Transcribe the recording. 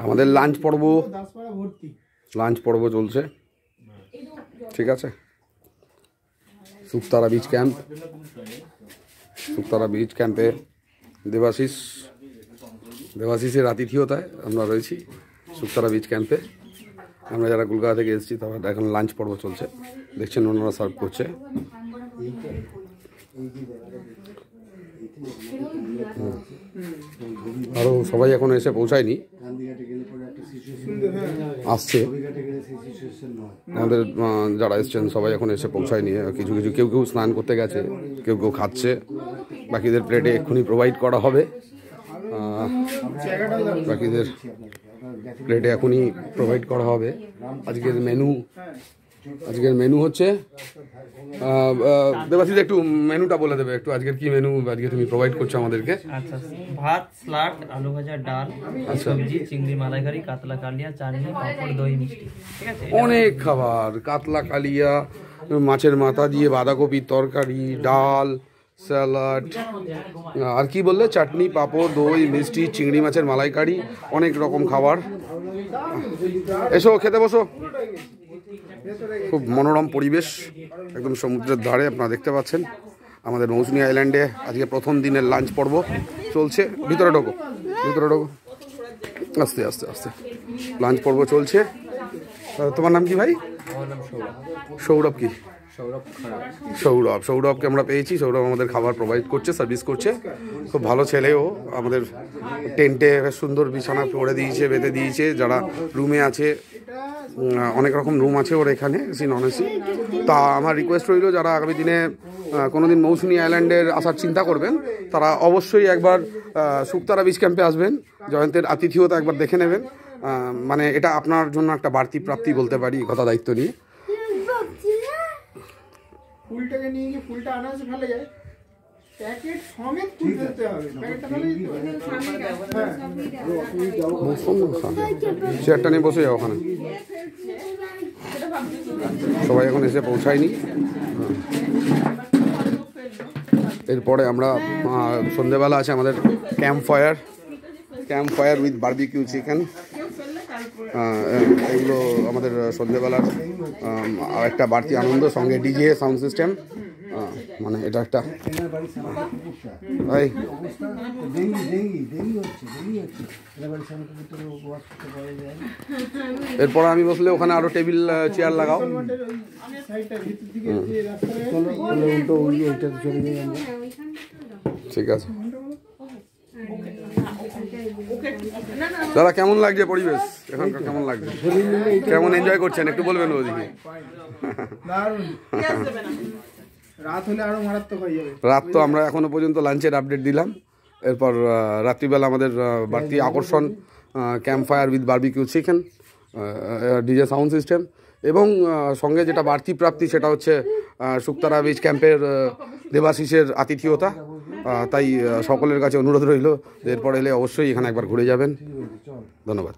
আমাদের লাঞ্চ পর্ব চলছে, ঠিক আছে। শুকতারা বিচ ক্যাম্পে দেবাশিসের আতিথেয়তায় আমরা রয়েছি শুকতারা বিচ ক্যাম্পে। আমরা যারা কলকাতা থেকে এসেছি তারা এখন লাঞ্চ পর্ব চলছে, দেখছেন ওনারা সার্ভ করছে। আরও সবাই এখন এসে পৌঁছায়নি, আসছে। আমাদের যারা এসছেন সবাই এখন এসে পৌঁছায়নি, কেউ স্নান করতে গেছে, কেউ খাচ্ছে। বাকিদের প্লেটে এক্ষুনি প্রোভাইড করা হবে, আজকের মেনু হচ্ছে দেবাশিস একটু মেনুটা বলে দেবে একটু, আজকের কি মেনু আজকে তুমি প্রোভাইড করছো আমাদেরকে? আচ্ছা, ভাত, স্যালাড, আলু ভাজা, ডাল, সবজি, চিংড়ি মালাইকারি, কাতলা কালিয়া, চাটনি, পাঁপড়, দই, মিষ্টি, ঠিক আছে। অনেক খাবার, কাতলা কালিয়া, মাছের মাথা দিয়ে বাঁধাকপির তরকারি, ডাল, স্যালাড, আর কি বললে, চাটনি, পাঁপড়, দই, মিষ্টি, চিংড়ি মাছের মালাইকারি, অনেক রকম খাবার। এসো খেতে বসো। খুব মনোরম পরিবেশ, একদম সমুদ্রের ধারে আপনারা দেখতে পাচ্ছেন। আমাদের মৌসুনী আইল্যান্ডে আজকে প্রথম দিনের লাঞ্চ পর্ব চলছে। ভিতরে ঢোকো, আস্তে আস্তে লাঞ্চ পর্ব চলছে। তোমার নাম কি ভাই? সৌরভ। কি সৌরভকে আমরা পেয়েছি। সৌরভ আমাদের খাবার প্রোভাইড করছে, সার্ভিস করছে। খুব ভালো ছেলেও। আমাদের টেন্টে সুন্দর বিছানা করে দিয়েছে, বেঁধে দিয়েছে। যারা রুমে আছে, অনেক রকম রুম আছে ওর এখানে, এসি নন এসি। তা আমার রিকোয়েস্ট রইল, যারা আগামী দিনে কোনোদিন মৌসুনী আইল্যান্ডের আসার চিন্তা করবেন তারা অবশ্যই একবার শুকতারা বিচ ক্যাম্পে আসবেন, জয়ন্তের আতিথেয়তা একবার দেখে নেবেন। মানে এটা আপনার জন্য একটা বাড়তি প্রাপ্তি বলতে পারি, কথা দায়িত্ব নিয়ে। ফুলটাকে নিয়ে গিয়ে ফুলটা আনাজ ফেলে যায়, প্যাকেট সমেত ফুল ফেলতে হবে। প্যাকেটটা ফেলে দিতে হবে। চেয়ারটা নিয়ে বসে যাও ওখানে। সবাই এখন এসে পৌঁছায়নি। এরপরে আমরা সন্ধ্যেবেলা আছে আমাদের camp fire with barbecue chicken. এগুলো আমাদের সন্ধ্যেবেলার একটা বাড়তি আনন্দ, সঙ্গে ডিজে সাউন্ড সিস্টেম। মানে এটা একটা এরপরে আমি বসলে ওখানে আরো টেবিল চেয়ার লাগাও। ঠিক আছে দাদা, কেমন লাগছে পরিবেশ এখানকার? কেমন লাগছে, কেমন এনজয় করছেন একটু বলবেন ওদিকে? রাত তো আমরা এখনো পর্যন্ত লাঞ্চের আপডেট দিলাম। এরপর রাত্রিবেলা আমাদের বাড়তি আকর্ষণ camp fire with barbecue chicken, DJ sound system, এবং সঙ্গে যেটা বাড়তি প্রাপ্তি সেটা হচ্ছে শুকতারা বিচ ক্যাম্পের দেবাশিসের আতিথেয়তা। তাই সকলের কাছে অনুরোধ রইল, এরপর এলে অবশ্যই এখানে একবার ঘুরে যাবেন। ধন্যবাদ।